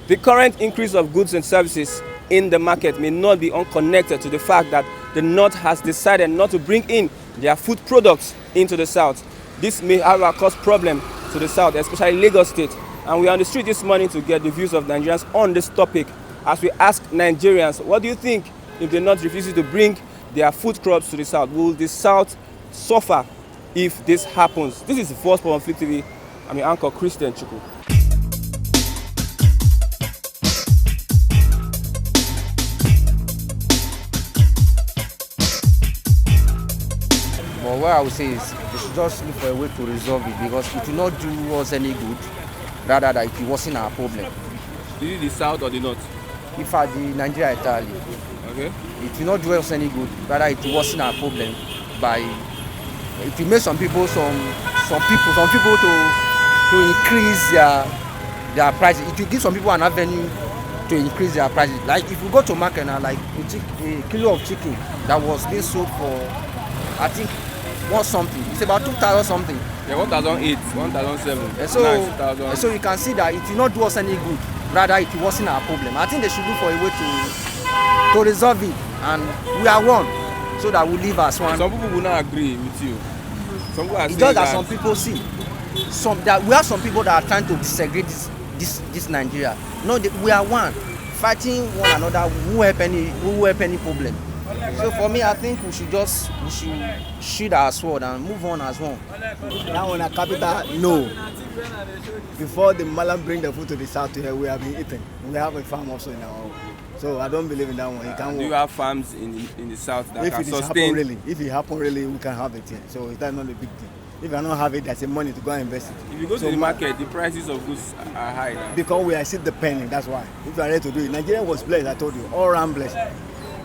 The current increase of goods and services in the market may not be unconnected to the fact that the North has decided not to bring in their food products into the South. This may, however, cause problems to the South, especially Lagos State. And we are on the street this morning to get the views of Nigerians on this topic. As we ask Nigerians, what do you think if the North refuses to bring their food crops to the South? Will the South suffer if this happens? This is the Voice for Conflict TV. I'm your anchor, Christian Chukwu. But what I would say is they should just look for a way to resolve it, because it will not do us any good, rather than it will worsen our problem. Is it the South or the North? If at the Nigeria entirely, Okay. it will not do us any good, rather it will worsen our problem by it will make some people to increase their prices. It will give some people an avenue to increase their prices. Like if you go to market now, like a kilo of chicken that was being sold for, I think, what something. It's about 2,000 something. Yeah, 1,008, 1,007. And so you can see that it will not do us any good. Rather, it will worsen our problem. I think they should look for a way to resolve it, and we are one, so that we live as one. Some people will not agree with you. Some people are It's saying just that some people see. We have some people that are trying to desegregate this Nigeria. No, we are one, fighting one another. Who help any problem? So for me, I think we should shield our sword and move on as one. Now on a capital, no. Before the Malam bring the food to the south here, we have been eating. We have a farm also in our home. So I don't believe in that one. It can't Do you work. have farms in the south that If can it is sustain? if it happen really, we can have it here. So it's not a big thing. If I don't have it, there's a money to go and invest it. If you go So to the market, the prices of goods are high now. because we are still depending, that's why. If you are ready to do it, Nigeria was blessed. I told you, all around blessed.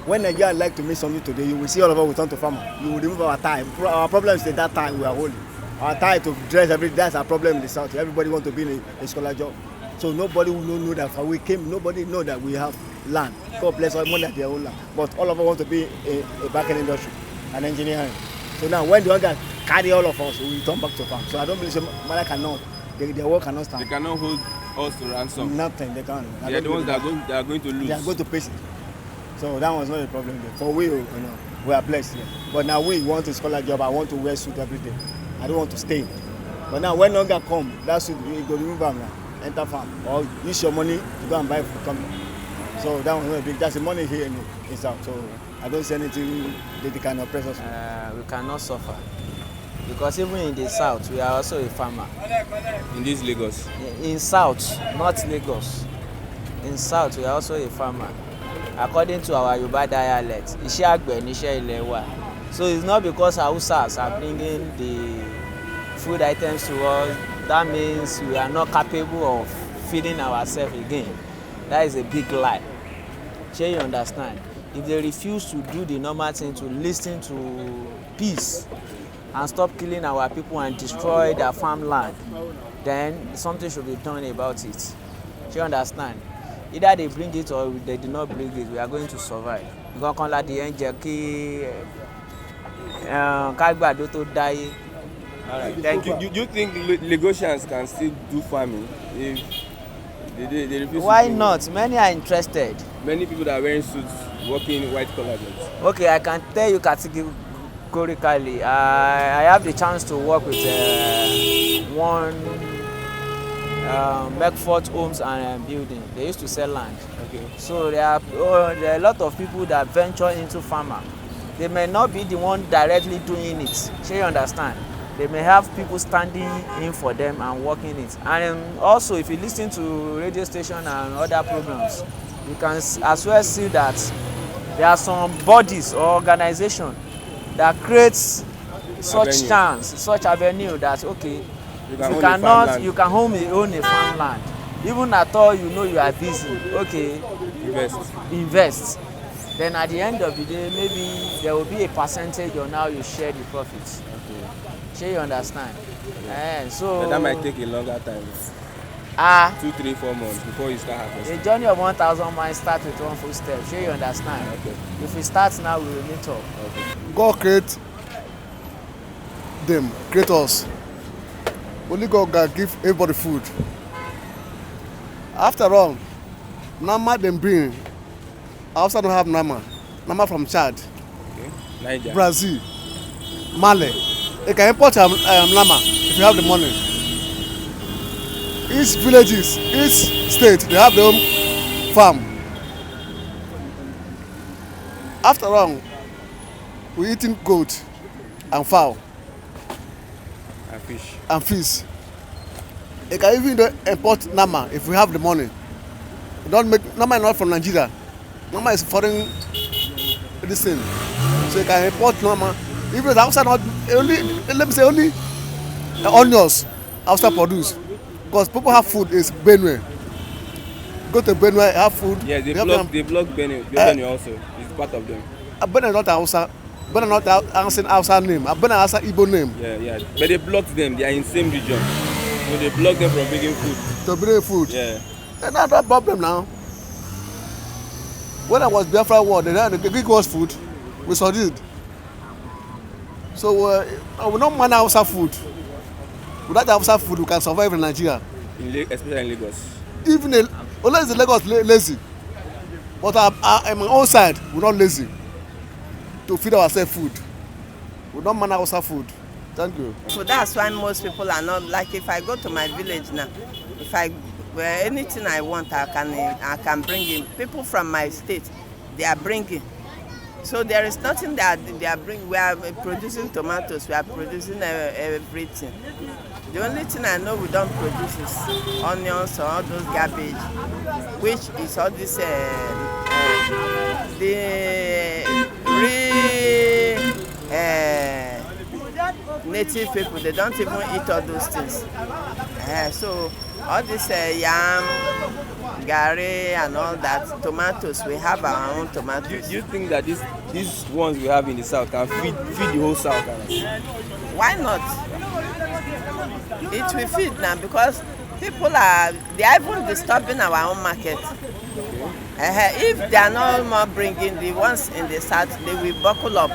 When Nigeria like to make something today, you will see all of us will turn to farmer. You will remove our tie. Our problem is that time we are holding. Our tie to dress every day, that's our problem in the south. Everybody want to be in a scholar job. So nobody will know that for we came, nobody know that we have land. God bless all money at their own land. But all of us want to be a back-end industry and engineering. So now when the organ carry all of us, we will turn back to farm. So I don't believe Mala cannot. Their work cannot stand. They cannot hold us to ransom. Nothing, they can't. They are the ones that are going to lose. They are going to pay it. So that was not a problem there. For we, we are blessed here. But now we want a scholar job. I want to wear suit every day. I don't want to stay. But now when hunger come, that suit you go remove them now, enter farm, or use your money to go and buy food company. So that was not a big. That's the money here in South. So I don't see anything that they can oppress us. We cannot suffer, because even in the south we are also a farmer. In this Lagos. In south, not Lagos. In south we are also a farmer. According to our Yoruba dialect, iṣẹ́ àgbẹ̀ ni iṣẹ́ ilẹ̀ wa. So it's not because Hausas are bringing the food items to us, that means we are not capable of feeding ourselves again. That is a big lie. Shey you understand? If they refuse to do the normal thing, to listen to peace and stop killing our people and destroy their farmland, then something should be done about it. Shey you understand? Either they bring it or they do not bring it, we are going to survive. Because kan la di ẹ ń jẹ kí kágbàdo tó dáyé. Thank you. Do you think Lagosians can still do farming if they refuse? Why to do not? Many are interested. Many people that are wearing suits, working in white collar jobs. Okay, I can tell you categorically. I have the chance to work with one Beckford Homes and Building. They used to sell land. Okay. So there are a lot of people that venture into farmer. They may not be the one directly doing it. So you understand? They may have people standing in for them and working it. And also, if you listen to radio station and other programs, you can as well see that there are some bodies or organizations that creates such chance, such avenue that okay, you can own a farmland. Even at all you are busy, okay, invest. Then at the end of the day, maybe there will be a percentage on how you share the profits. Okay. Sure, you understand? Okay. So but that might take a longer time. 2, 3, 4 months before you start harvesting. A journey of 1,000 miles starts with one footstep. Sure, you understand? Okay. If we start now, we will meet up. Okay. God create them, create us. Only God can give everybody food. After all, Nama them bring. I also don't have nama. Nama from Chad, Okay. Niger. Brazil, Mali. They can import nama if you have the money. Each villages, each state, they have their own farm. After all, we eating goat and fowl And fish. and fish. They can even import nama if we have the money. We don't make nama is not from Nigeria. Nama is foreign this thing. So you can import nama. Even the outside not only, let me say only onions outside produce. Because people have food is Benue. Go to Benue, have food. Yeah, they have block them. they block Benue also. It's part of them. Benue not Hausa. Benue not Hausa name. Benue Hausa Igbo name. Yeah. But they block them. They are in same region. So they block them from bringing food. To bring food. Yeah. And that's that problem now. When I was Biafra war, the Greek was food. We studied. So we don't mind Hausa food. Without Hausa food, we can survive in Nigeria. Especially in Lagos. Even unless the Lagos lazy. But on my own side, we're not lazy to feed ourselves food. We don't mind Hausa food. Thank you. So that's why most people are not, like if I go to my village now, if I anything I want, I can bring in. People from my state, they are bringing. So there is nothing that they are bringing. We are producing tomatoes, we are producing everything. The only thing I know we don't produce is onions or all those garbage, which is all this the real native people. They don't even eat all those things. So all this yam, gari and all that, tomatoes, we have our own tomatoes. Do you think that these ones we have in the south can feed the whole south? Why not? It will feed now because people are even disturbing our own market. If they are not more bringing the ones in the south, they will buckle up.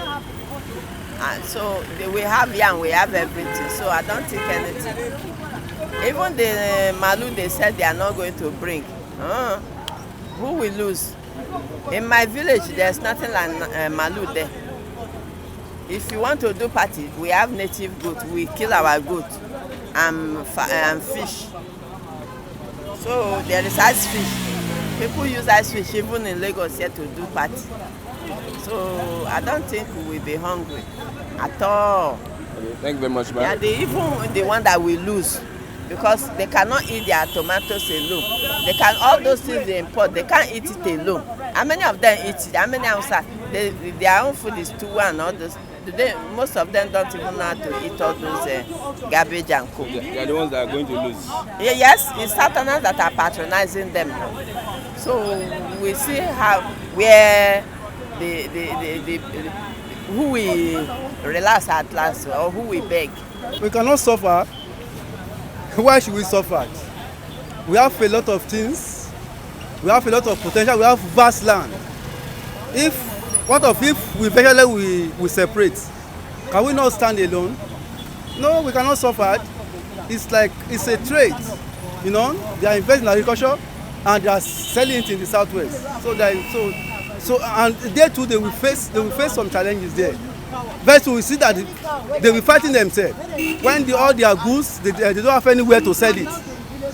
And so we have yam, we have everything. So I don't think anything. Even the malu they said they are not going to bring. Who will lose? In my village, there's nothing like malu there. If you want to do party, we have native goat. We kill our goat and fish. So there is ice fish. People use ice fish even in Lagos here to do party. So I don't think we will be hungry at all. Okay, thank you very much, ma'am. Yeah, even the one that we lose, because they cannot eat their tomatoes alone. They can all those things they import, they can't eat it alone. How many of them eat it? How many outside? Their own food is too and all those. Most of them don't even know how to eat all those garbage and cook. They are the ones that are going to lose. Yes, it's Southerners that are patronizing them now. So we see where who we relax at last or who we beg. We cannot suffer. Why should we suffer? We have a lot of things. We have a lot of potential. We have vast land. If we eventually we separate, can we not stand alone? No, we cannot suffer. It's a trade. You know, they are investing in agriculture and they are selling it in the southwest. So and they too they will face some challenges there. First, we see that they will fighting themselves. When all their goods, they don't have anywhere to sell it.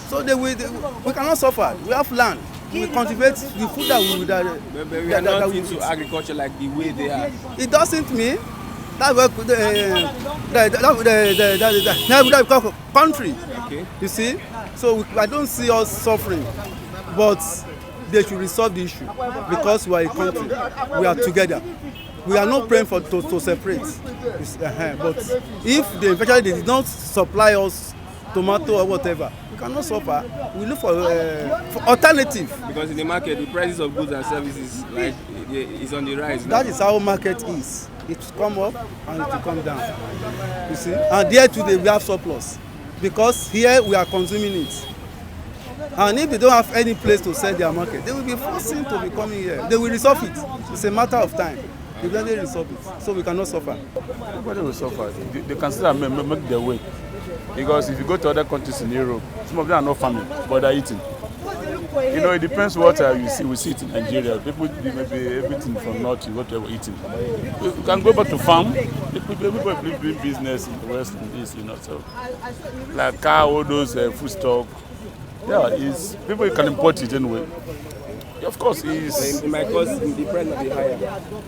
So we cannot suffer. We have land. We cultivate the food that we But we are not into agriculture like the way they are. It doesn't mean that the country. Okay. You see, so I don't see us suffering, but they should resolve the issue because we are a country. We are together. We are not praying to separate. But if they did not supply us tomato or whatever, we cannot suffer. We look for alternative. Because in the market, the prices of goods and services is on the rise. That is how market is. It will come up and it will come down. You see, and there today we have surplus because here we are consuming it. And if they don't have any place to sell their market, they will be forcing to be coming here. They will resolve it. It's a matter of time. They will resolve it. So we cannot suffer. Nobody will suffer. They can still make their way. Because if you go to other countries in Europe, some of them are not farming, but they're eating. You know, it depends what you see. We see it in Nigeria. People do maybe everything from north to what they were eating. You can go back to farm. Everybody doing business in the west and this, you know. So, like car, all those food stock. Yeah, it's people can import it anyway. Yeah, of course, It might cost the price might be higher.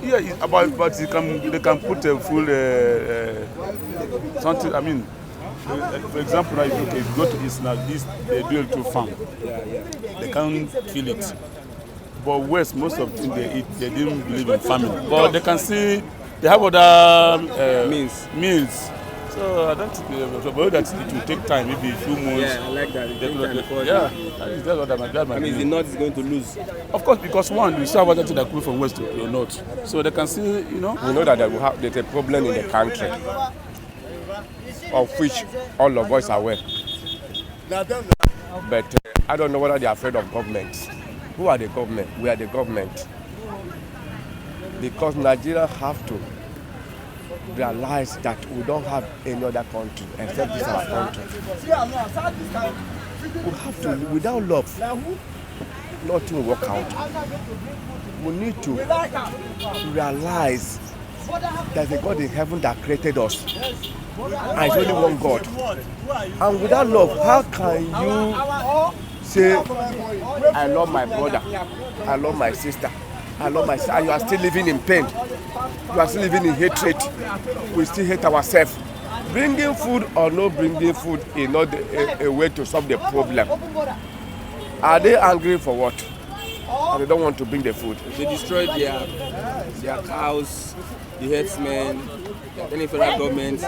yeah, but they can put a full something. I mean, for example, now if you go to this now, they do it to farm. They can't kill it. But west, most of the things they eat, they didn't believe in farming. But they can see they have other means. So I don't think that it will take time, maybe a few months. Yeah, I like that. That's What that might I mean, the north is going to lose. Of course, because one, you still have other things that come from west to north. So they can see, you know. We know that there's a problem in the country, of which all of us are aware. But I don't know whether they are afraid of government. Who are the government? We are the government. Because Nigeria have to realize that we don't have any other country except this our country. We have to, without love, nothing will work out. We need to realize there's a God in heaven that created us. And it's only one God. And without love, how can you say, I love my brother, I love my sister, I love my sister, and you are still living in pain? You are still living in hatred. We still hate ourselves. Bringing food or not bringing food is not a way to solve the problem. Are they angry for what? And they don't want to bring the food. They destroyed their cows, the herdsmen, any federal government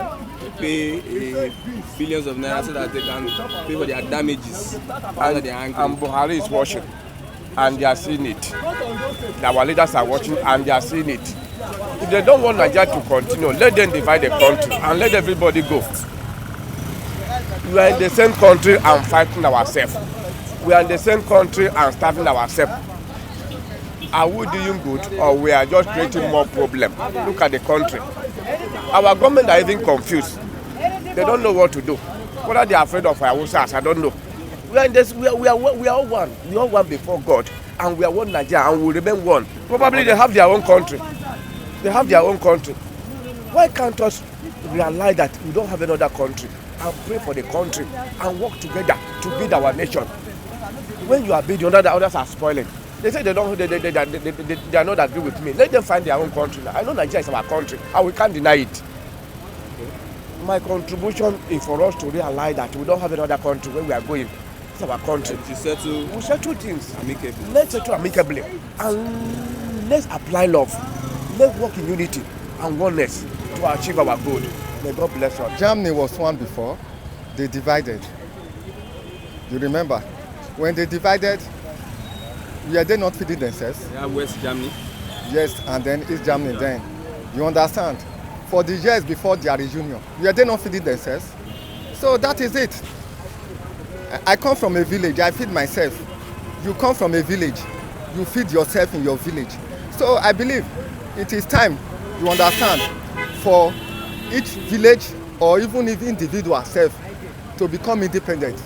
pay billions of naira so that they can pay for their damages. And Buhari is watching, and they are seeing it. Our leaders are watching, and they are seeing it. If they don't want Nigeria to continue, let them divide the country and let everybody go. We are in the same country and fighting ourselves. We are in the same country and starving ourselves. Are we doing good, or we are just creating more problems? Look at the country. Our government are even confused. They don't know what to do. Whether they are afraid of our Hausas, I don't know. We are in this. We are all one. We are all one before God, and we are one Nigeria, and we remain one. Probably they have their own country. They have their own country. Why can't us realize that we don't have another country and pray for the country and work together to build our nation? When you are building, the others are spoiling. They say they are not agree with me. Let them find their own country. I know Nigeria is our country, and we can't deny it. My contribution is for us to realize that we don't have another country where we are going. It's our country. We settle things amicably. Let's settle amicably, and let's apply love. Let's work in unity and oneness to achieve our goal. May God bless us. Germany was one before. They divided. You remember? When they divided, were they not feeding themselves? Yeah, West Germany. Yes, and then East Germany then. You understand? For the years before their reunion, were they not feeding themselves? So that is it. I come from a village, I feed myself. You come from a village, you feed yourself in your village. So I believe it is time, you understand, for each village or even if individual self to become independent,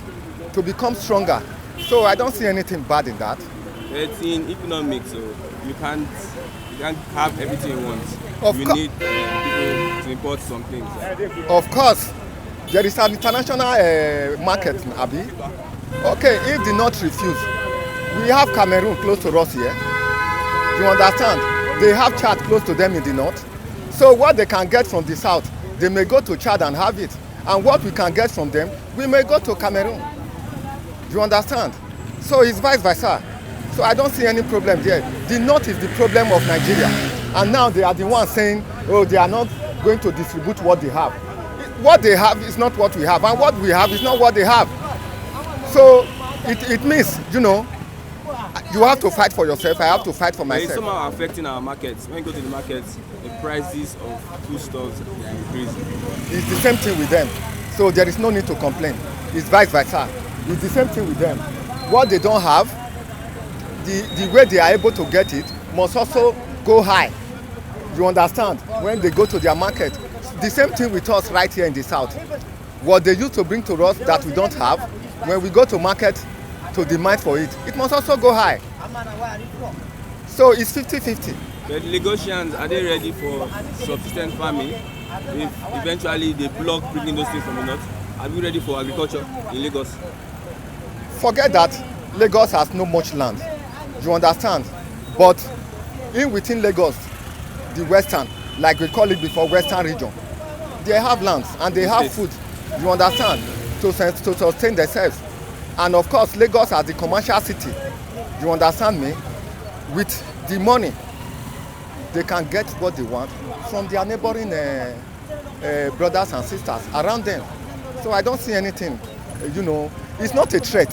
to become stronger. So I don't see anything bad in that. It's in economics, so you can't have everything you want. You need people to import some things. Of course, there is an international market, Abi. Okay, if the North refuse, we have Cameroon close to us here. You understand? They have Chad close to them in the north. So what they can get from the south, they may go to Chad and have it. And what we can get from them, we may go to Cameroon. You understand? So it's vice versa. So I don't see any problem there. The north is the problem of Nigeria. And now they are the ones saying, oh, they are not going to distribute what they have. What they have is not what we have. And what we have is not what they have. So it means, you know, you have to fight for yourself. I have to fight for myself. It's somehow affecting our markets. When you go to the markets, the prices of foodstuffs are increasing. It's the same thing with them. So there is no need to complain. It's vice versa. It's the same thing with them. What they don't have, the way they are able to get it must also go high. You understand? When they go to their market. The same thing with us right here in the south. What they used to bring to us that we don't have, when we go to market to demand for it, it must also go high. So it's 50-50. But Lagosians, are they ready for subsistence farming? If eventually they block bringing those things from the north, are we ready for agriculture in Lagos? Forget that Lagos has no much land. You understand? But within Lagos, the western, like we call it before, western region, they have lands and they have food. You understand? To sustain themselves. And of course, Lagos as the commercial city, you understand me? With the money, they can get what they want from their neighboring brothers and sisters around them. So I don't see anything, it's not a threat.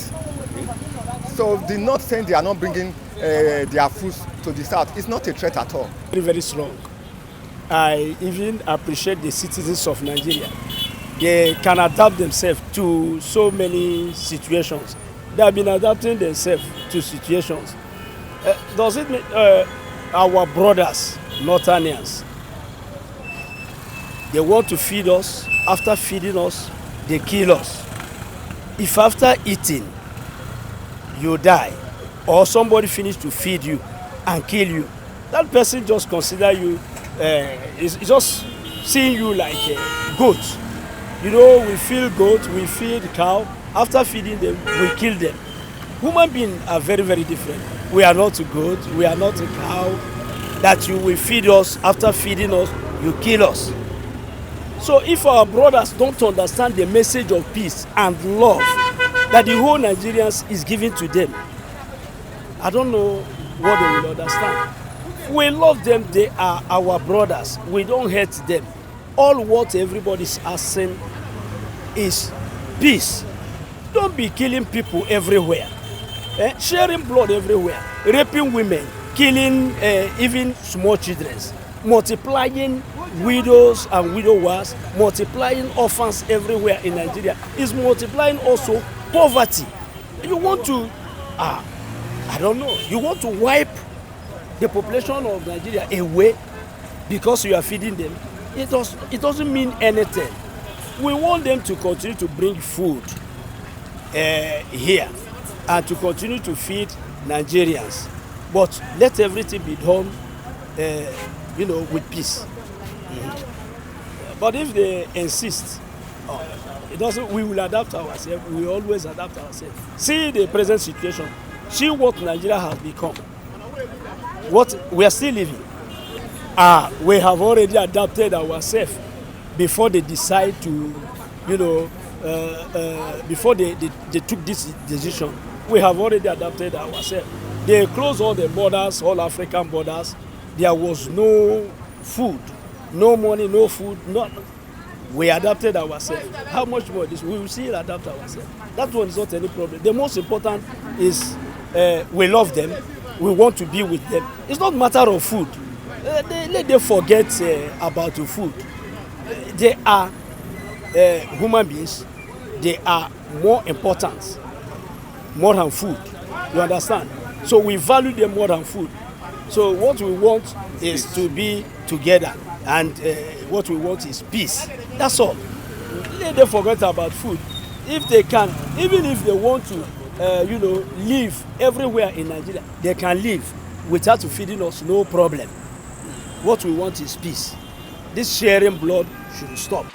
So the north saying they are not bringing their foods to the south, it's not a threat at all. Very, very strong. I even appreciate the citizens of Nigeria. They can adapt themselves to so many situations. They have been adapting themselves to situations. Does it mean our brothers, Northerners, they want to feed us? After feeding us, they kill us. If after eating, you die, or somebody finish to feed you and kill you, that person just consider you, is just seeing you like a goat. We feed goat, we feed cow. After feeding them, we kill them. Human beings are very, very different. We are not a goat, we are not a cow, that you will feed us, after feeding us, you kill us. So if our brothers don't understand the message of peace and love that the whole Nigerians is giving to them, I don't know what they will understand. We love them, they are our brothers. We don't hate them. All what everybody is asking is peace. Don't be killing people everywhere. Sharing blood everywhere. Raping women. Killing even small children. Multiplying widows and widowers. Multiplying orphans everywhere in Nigeria. Is multiplying also poverty. You want to, I don't know, you want to wipe the population of Nigeria away because you are feeding them. It doesn't mean anything. We want them to continue to bring food here and to continue to feed Nigerians. But let everything be done, with peace. But if they insist, we will adapt ourselves. We will always adapt ourselves. See the present situation. See what Nigeria has become. What we are still living. We have already adapted ourselves before they decide to, before they took this decision. We have already adapted ourselves. They closed all the borders, all African borders. There was no food, no money, no food, nothing. We adapted ourselves. How much more this? We will still adapt ourselves. That one is not any problem. The most important is we love them. We want to be with them. It's not a matter of food. Let them forget about the food. They are human beings. They are more important, more than food. You understand? So we value them more than food. So what we want is to be together, and what we want is peace. That's all. Let them forget about food. If they can, even if they want to, live everywhere in Nigeria, they can live without feeding us, no problem. What we want is peace. This sharing blood should stop.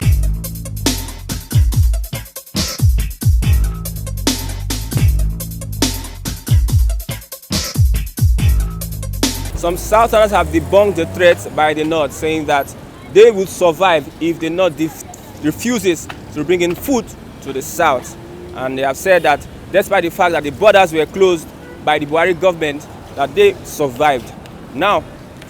Some Southerners have debunked the threat by the North, saying that they would survive if the North refuses to bring in food to the South. And they have said that despite the fact that the borders were closed by the Buhari government, that they survived. Now,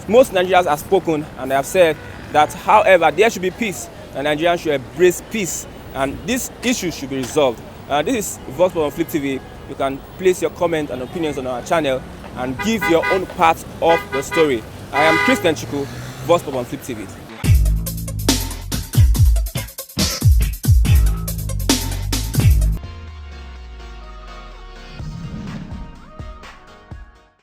most Nigerians have spoken and they have said that, however, there should be peace and Nigerians should embrace peace, and this issue should be resolved. This is Voice of Flip TV. You can place your comments and opinions on our channel and give your own part of the story. I am Christian Chiku, Voice of Flip TV.